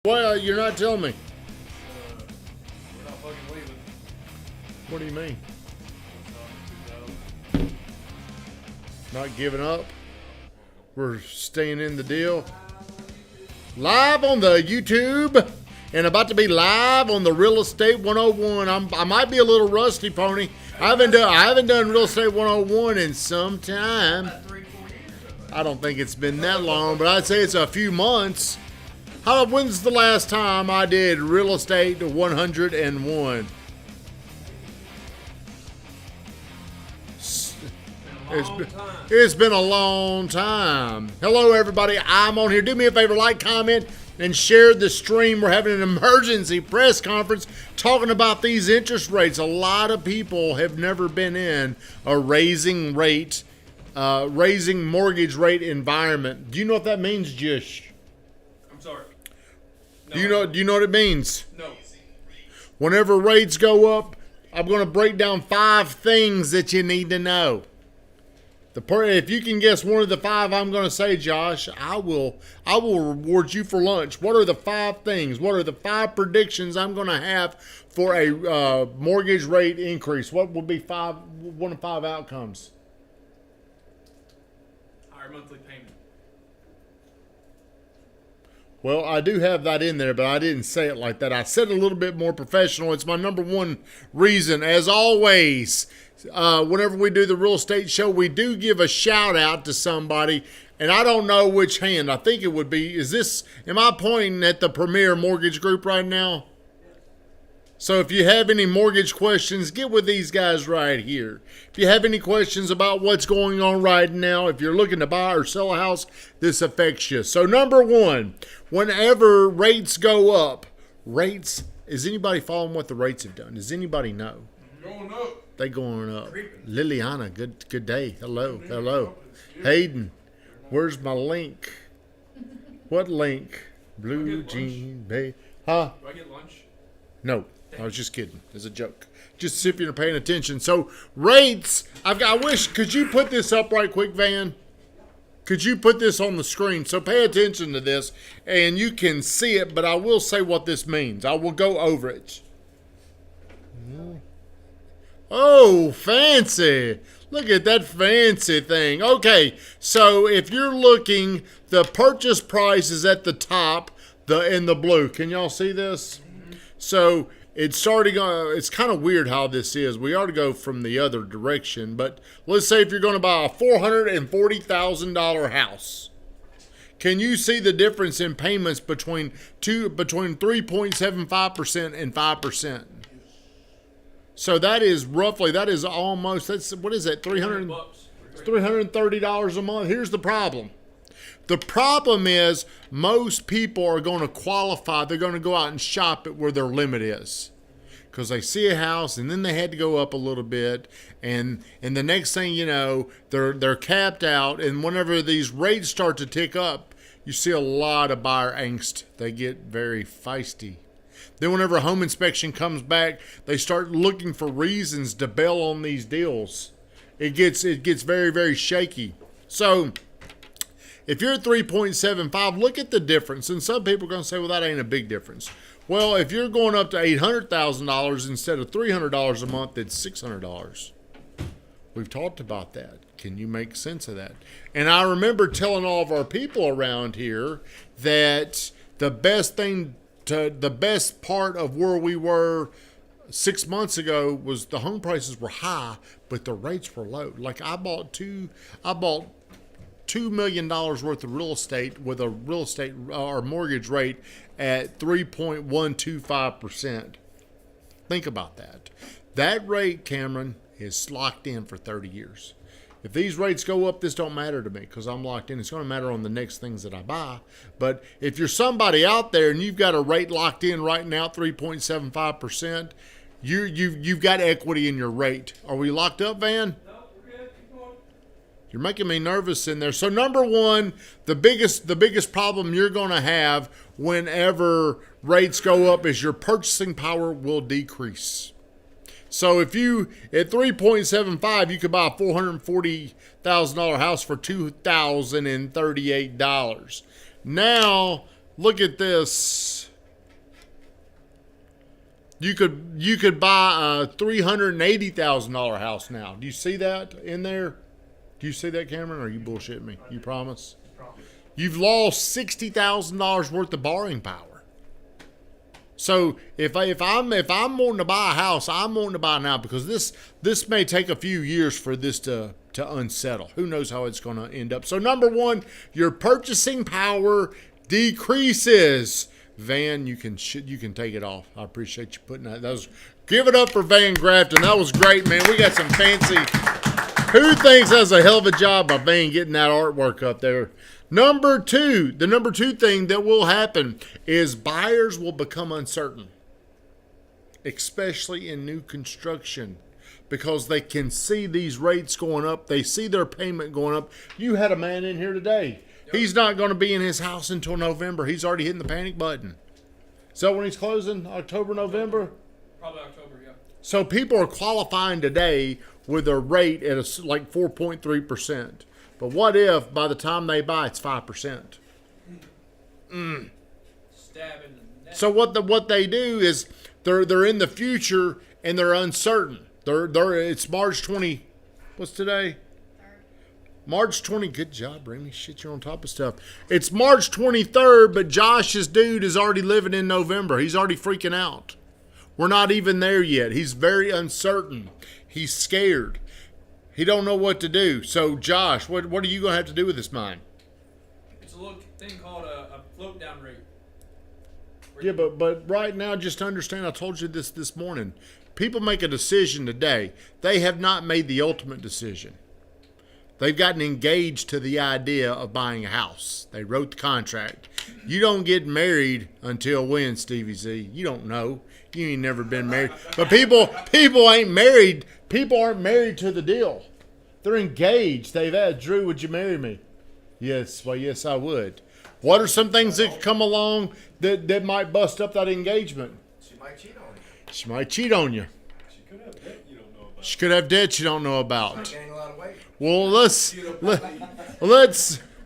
Well, you're not telling me. We're not fucking leaving. What do you mean? Not giving up? We're staying in the deal. Live on the YouTube and about to be live on the Real Estate 101. I might be a little rusty, Pony. I haven't done Real Estate 101 in some time. About 3-4 years. I don't think it's been that long, but I'd say it's a few months. When's the last time I did Real Estate 101? It's been a long time. Hello, everybody. I'm on here. Do me a favor, like, comment, and share the stream. We're having an emergency press conference talking about these interest rates. A lot of people have never been in a raising mortgage rate environment. Do you know what that means, Jish? I'm sorry. No. Do you know what it means? No. Whenever rates go up, I'm going to break down 5 things that you need to know. If you can guess one of the 5 I'm going to say, Josh, I will reward you for lunch. What are the 5 things? What are the 5 predictions I'm going to have for a mortgage rate increase? What would be one of 5 outcomes? Higher monthly payment. Well, I do have that in there, but I didn't say it like that. I said it a little bit more professional. It's my number one reason. As always, whenever we do the real estate show, we do give a shout out to somebody, and I don't know which hand. I think it would be, am I pointing at the Premier Mortgage Group right now? So if you have any mortgage questions, get with these guys right here. If you have any questions about what's going on right now, if you're looking to buy or sell a house, this affects you. So number 1, whenever rates go up, is anybody following what the rates have done? Does anybody know? Going up. They going up. Liliana, good day. Hello. Hayden, where's my link? What link? Blue jean, babe. Huh? Do I get lunch? No, I was just kidding. It's a joke. Just see if you're paying attention. So rates, could you put this up right quick, Van? Could you put this on the screen? So pay attention to this, and you can see it, but I will say what this means. I will go over it. Oh, fancy. Look at that fancy thing. Okay, so if you're looking, the purchase price is at the top, in the blue. Can y'all see this? So it's kind of weird how this is. We ought to go from the other direction, but let's say if you're going to buy a $440,000 house. Can you see the difference in payments between 3.75% and 5%? So what is that, $330 a month? Here's the problem. The problem is most people are going to qualify. They're going to go out and shop at where their limit is because they see a house and then they had to go up a little bit. And the next thing you know, they're capped out. And whenever these rates start to tick up, you see a lot of buyer angst. They get very feisty. Then whenever home inspection comes back, they start looking for reasons to bail on these deals. It gets very, very shaky. So if you're at 3.75, look at the difference. And some people are going to say, well, that ain't a big difference. Well, if you're going up to $800,000 instead of $300 a month, it's $600. We've talked about that. Can you make sense of that? And I remember telling all of our people around here that the best part of where we were 6 months ago was the home prices were high, but the rates were low. Like I bought $2 million worth of real estate with a real estate or mortgage rate at 3.125%. Think about that. That rate, Cameron, is locked in for 30 years. If these rates go up, this don't matter to me because I'm locked in. It's going to matter on the next things that I buy. But if you're somebody out there and you've got a rate locked in right now, 3.75%, you've got equity in your rate. Are we locked up, Van? No, we're good. Keep going. You're making me nervous in there. So number 1, the biggest problem you're going to have whenever rates go up is your purchasing power will decrease. So if you, at 3.75, you could buy a $440,000 house for $2,038. Now, look at this. You could buy a $380,000 house now. Do you see that in there? Do you see that, Cameron? Or are you bullshitting me? You promise? You've lost $60,000 worth of borrowing power. So if I'm wanting to buy a house, I'm wanting to buy now because this may take a few years for this to unsettle. Who knows how it's going to end up? So number one, your purchasing power decreases. Van, you can take it off. I appreciate you putting that. Give it up for Van Grafton. That was great, man. We got some fancy. Who thinks that's a hell of a job by Van getting that artwork up there? The number two thing that will happen is buyers will become uncertain, especially in new construction, because they can see these rates going up. They see their payment going up. You had a man in here today. He's not going to be in his house until November. He's already hitting the panic button. So when he's closing, October, November? Probably October, yeah. So people are qualifying today with a rate at like 4.3%. But what if by the time they buy, it's 5%? Stab in the neck. So what they do is they're in the future and they're uncertain. It's March 20. What's today? March 20, good job, Remy. Shit, you're on top of stuff. It's March 23rd, but Josh's dude is already living in November. He's already freaking out. We're not even there yet. He's very uncertain. He's scared. He don't know what to do. So, Josh, what are you going to have to do with this mine? It's a little thing called a float down rate. Yeah, but right now, just understand, I told you this morning. People make a decision today. They have not made the ultimate decision. They've gotten engaged to the idea of buying a house. They wrote the contract. You don't get married until when, Stevie Z? You don't know. You ain't never been married. But people ain't married. People aren't married to the deal. They're engaged. They've asked, Drew, would you marry me? Yes. Well, yes, I would. What are some things that come along that might bust up that engagement? She might cheat on you. She might cheat on you. She could have debt you don't know about. She could have debt you don't know about. She gained a lot of weight. Well, let's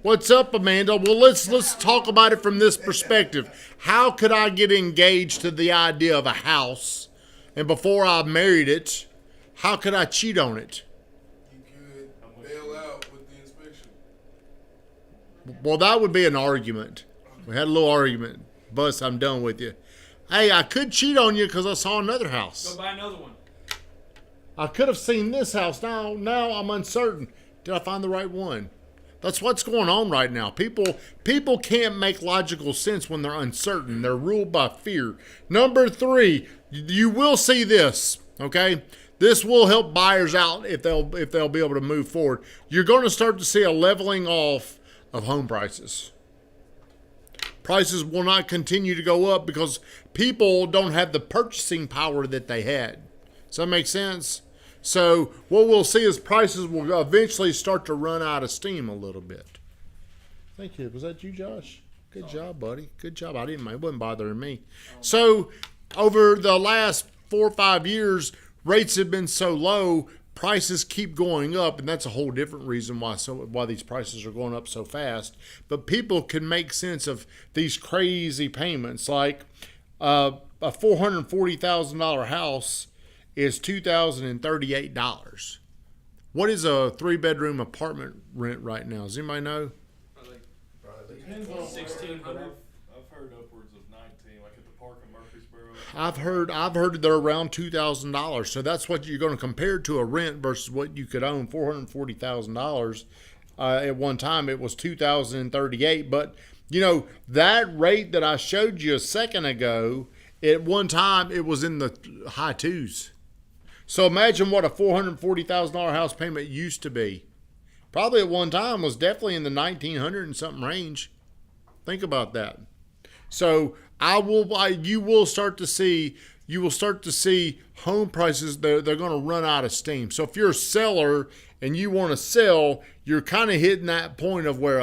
what's up, Amanda? Well, let's talk about it from this perspective. How could I get engaged to the idea of a house, and before I married it, how could I cheat on it? You could bail out with the inspection. Well, that would be an argument. We had a little argument. Bus, I'm done with you. Hey, I could cheat on you because I saw another house. Go buy another one. I could have seen this house. Now I'm uncertain. Did I find the right one? That's what's going on right now. People can't make logical sense when they're uncertain. They're ruled by fear. Number three, you will see this, okay? This will help buyers out if they'll be able to move forward. You're going to start to see a leveling off of home prices. Prices will not continue to go up because people don't have the purchasing power that they had. Does that make sense? So what we'll see is prices will eventually start to run out of steam a little bit. Thank you. Was that you, Josh? Good job, buddy. Good job. It wasn't bothering me. So over the last 4 or 5 years, rates have been so low, prices keep going up, and that's a whole different reason why these prices are going up so fast. But people can make sense of these crazy payments, like a $440,000 house is $2,038. What is a 3-bedroom apartment rent right now? Does anybody know? Depends on 1600. but I've heard upwards of 19, like at the park in Murfreesboro. I've heard they're around $2,000. So that's what you're going to compare to a rent versus what you could own. $440,000. At one time it was $2,038. But you know that rate that I showed you a second ago, at one time it was in the high twos. So imagine what a $440,000 house payment used to be. Probably at one time was definitely in the 1900 and something range. Think about that. So you will start to see home prices. They're going to run out of steam. So if you're a seller and you want to sell, you're kind of hitting that point of where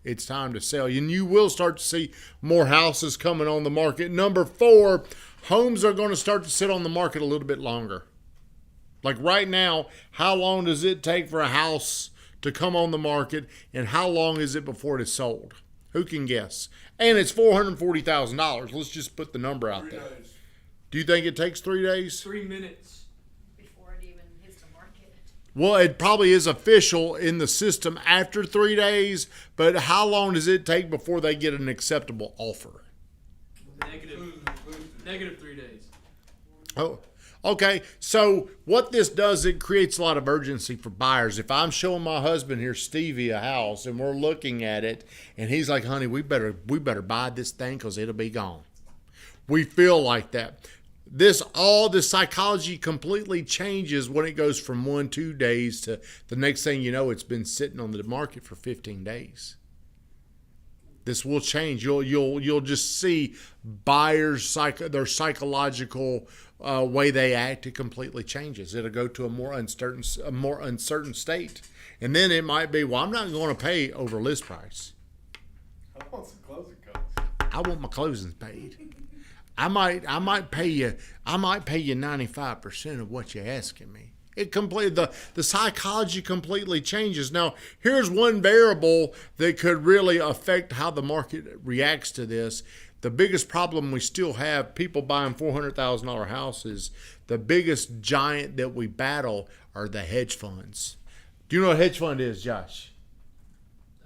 it's time to sell. And you will start to see more houses coming on the market. Number 4, homes are going to start to sit on the market a little bit longer. Like right now, how long does it take for a house to come on the market, and how long is it before it is sold? Who can guess? And it's $440,000. Let's just put the number out 3 there. days. Do you think it takes 3 days? 3 minutes. Before it even hits the market. Well, it probably is official in the system after 3 days, but how long does it take before they get an acceptable offer? Negative 3 days. Oh, okay. So what this does, it creates a lot of urgency for buyers. If I'm showing my husband here, Stevie, a house, and we're looking at it, and he's like, honey, we better buy this thing because it'll be gone. We feel like that. All the psychology completely changes when it goes from 1-2 days to the next thing you know, it's been sitting on the market for 15 days. This will change. You'll just see buyers their psychological way they act. It completely changes. It'll go to a more uncertain state, and then it might be, well, I'm not going to pay over list price. I want some closing costs. I want my closings paid. I might pay you 95% of what you're asking me. The psychology completely changes. Now, here's one variable that could really affect how the market reacts to this. The biggest problem we still have, people buying $400,000 houses, the biggest giant that we battle are the hedge funds. Do you know what a hedge fund is, Josh?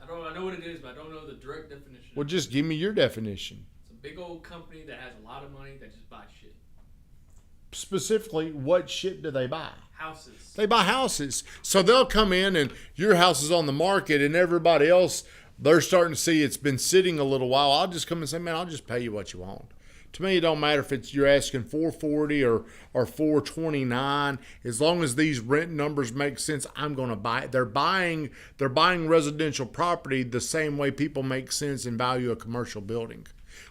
I know what it is, but I don't know the direct definition. Well, just give me your definition. It's a big old company that has a lot of money that just buys shit. Specifically, what shit do they buy? Houses. They buy houses. So they'll come in and your house is on the market and everybody else, they're starting to see it's been sitting a little while. I'll just come and say, man, I'll just pay you what you want. To me, it don't matter if you're asking $440 or $429. As long as these rent numbers make sense, I'm going to buy it. They're buying residential property the same way people make sense and value a commercial building.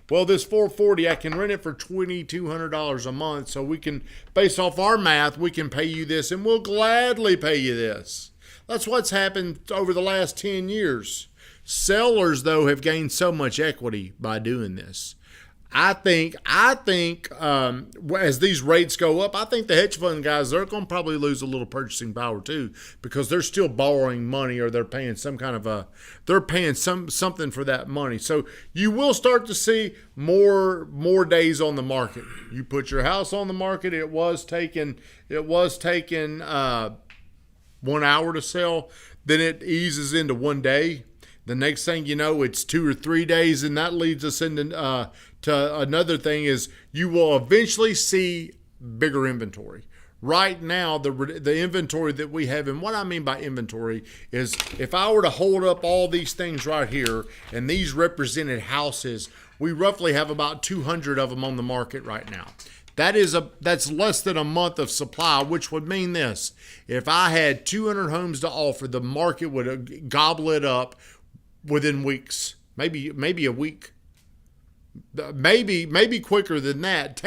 Well, this $440, I can rent it for $2,200 a month. So we can, based off our math, we can pay you this, and we'll gladly pay you this. That's what's happened over the last 10 years. Sellers, though, have gained so much equity by doing this. I think as these rates go up, I think the hedge fund guys, they're going to probably lose a little purchasing power too, because they're still borrowing money or they're paying something for that money. So you will start to see more days on the market. You put your house on the market, it was taking 1 hour to sell, then it eases into 1 day. The next thing you know, it's 2 or 3 days, and that leads us into to another thing is you will eventually see bigger inventory. Right now, the inventory that we have, and what I mean by inventory is if I were to hold up all these things right here, and these represented houses, we roughly have about 200 of them on the market right now. That's less than a month of supply, which would mean this. If I had 200 homes to offer, the market would gobble it up within weeks, maybe a week, maybe quicker than that.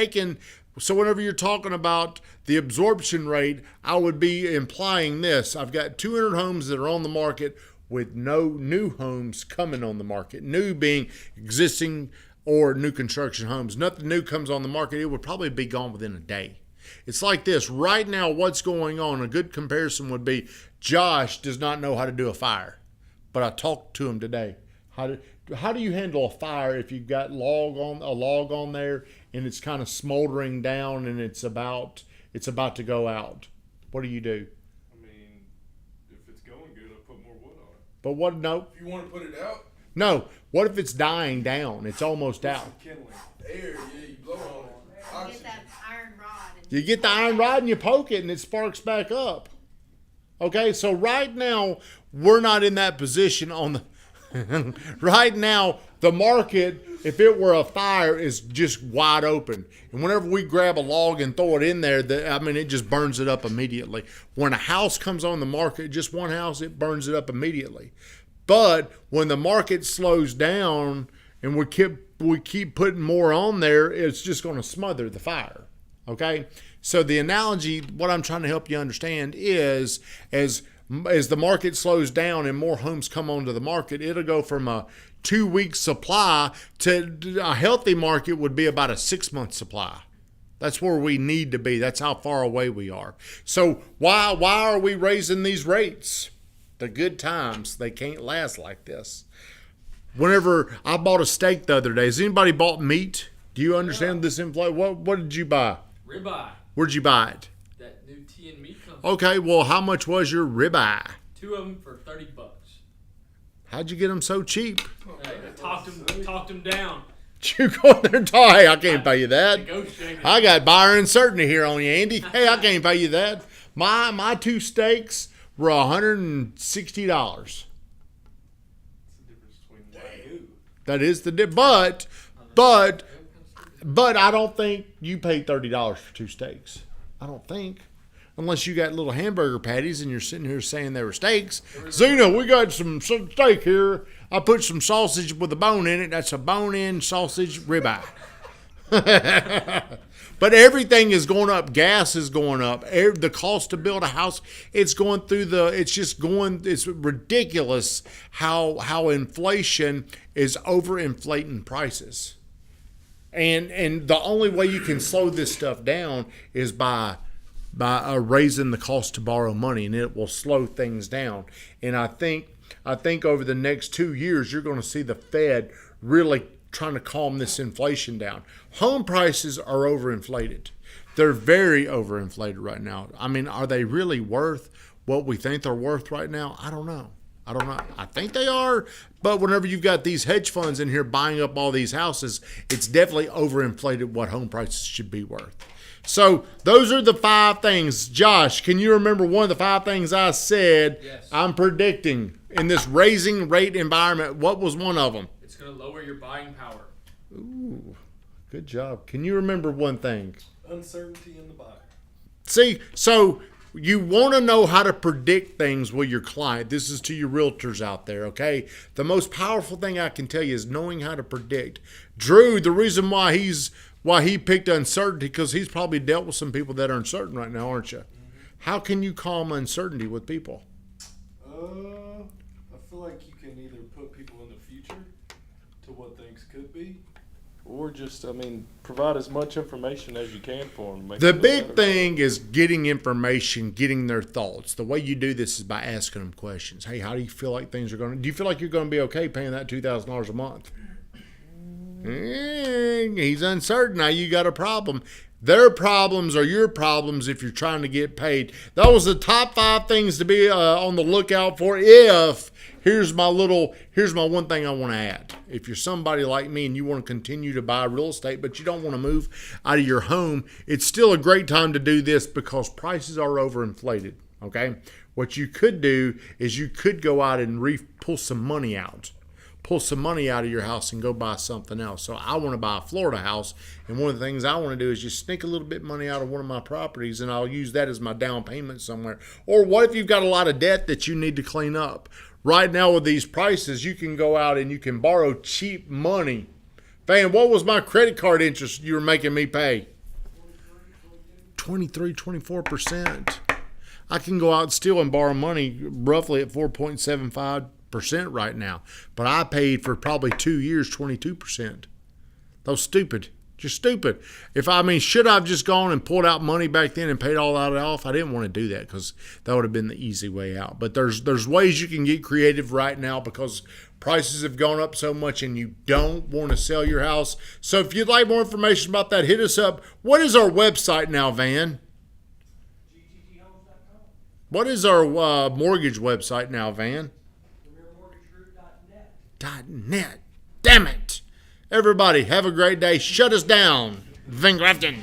So whenever you're talking about the absorption rate, I would be implying this. I've got 200 homes that are on the market with no new homes coming on the market. New being existing or new construction homes. Nothing new comes on the market. It would probably be gone within a day. It's like this. Right now, what's going on, a good comparison would be Josh does not know how to do a fire. But I talked to him today. How do you handle a fire if you've got a log on there and it's kind of smoldering down and it's about to go out? What do you do? I mean, if it's going good, I'll put more wood on it. But what? No. If you want to put it out, No. What if it's dying down? It's almost out. Kindling. air, yeah, you blow on it. Get Oxygen. that iron rod. And You get the iron rod and you poke it and it sparks back up. Okay, so right now we're not in that position on the. Right now, the market, if it were a fire, is just wide open. And whenever we grab a log and throw it in there, it just burns it up immediately. When a house comes on the market, just one house, it burns it up immediately. But when the market slows down and we keep putting more on there, it's just going to smother the fire. Okay? So the analogy, what I'm trying to help you understand is as the market slows down and more homes come onto the market, it'll go from a 2-week supply to a healthy market would be about a 6-month supply. That's where we need to be. That's how far away we are. So why are we raising these rates? The good times, they can't last like this. Whenever I bought a steak the other day, has anybody bought meat? Do you understand this inflation? What did you buy? Ribeye. Where'd you buy it? That new tea and meat company. Okay, well, how much was your ribeye? 2 of them for $30. How'd you get them so cheap? Hey, I talked him down. You go in there and talk, hey, I can't pay you that. Negotiated. I got buyer uncertainty here on you, Andy. Hey, I can't pay you that. My 2 steaks were $160. It's the difference between Wagyu. That is the but I don't think you paid $30 for 2 steaks. I don't think. Unless you got little hamburger patties and you're sitting here saying they were steaks. Zena, we got some steak here. I put some sausage with a bone in it. That's a bone-in sausage ribeye. But everything is going up. Gas is going up. The cost to build a house, it's going through it's ridiculous how inflation is overinflating prices. And the only way you can slow this stuff down is by raising the cost to borrow money, and it will slow things down. And I think over the next 2 years, you're going to see the Fed really trying to calm this inflation down. Home prices are overinflated. They're very overinflated right now. I mean, are they really worth what we think they're worth right now? I don't know. I think they are, but whenever you've got these hedge funds in here buying up all these houses, it's definitely overinflated what home prices should be worth. So those are the 5 things. Josh, can you remember one of the 5 things I said? Yes. I'm predicting in this raising rate environment? What was one of them? It's going to lower your buying power. Ooh, good job. Can you remember one thing? Uncertainty in the buyer. See, so you want to know how to predict things with your client. This is to your realtors out there, okay? The most powerful thing I can tell you is knowing how to predict. Drew, the reason why he picked uncertainty, because he's probably dealt with some people that are uncertain right now, aren't you? Mm-hmm. How can you calm uncertainty with people? I feel like you can either put people in the future to what things could be, or just, provide as much information as you can for them. The big thing is getting information, getting their thoughts. The way you do this is by asking them questions. Hey, how do you feel like things are going to... Do you feel like you're going to be okay paying that $2,000 a month? He's uncertain. Now you got a problem. Their problems are your problems if you're trying to get paid. That was the top 5 things to be on the lookout for. Here's my one thing I want to add. If you're somebody like me and you want to continue to buy real estate, but you don't want to move out of your home, it's still a great time to do this because prices are overinflated. Okay? What you could do is you could go out and pull some money out. Pull some money out of your house and go buy something else. So I want to buy a Florida house, and one of the things I want to do is just sneak a little bit of money out of one of my properties, and I'll use that as my down payment somewhere. Or what if you've got a lot of debt that you need to clean up? Right now with these prices, you can go out and you can borrow cheap money. Van, what was my credit card interest you were making me pay? 24%. I can go out still and borrow money roughly at 4.75% right now, but I paid for probably 2 years 22%. That was stupid, just stupid. Should I have just gone and pulled out money back then and paid all that off? I didn't want to do that because that would have been the easy way out. But there's ways you can get creative right now because prices have gone up so much and you don't want to sell your house. So if you'd like more information about that, hit us up. What is our website now, Van? What is our mortgage website now, Van? .net. Damn it. Everybody, have a great day. Shut us down. Van Grafton.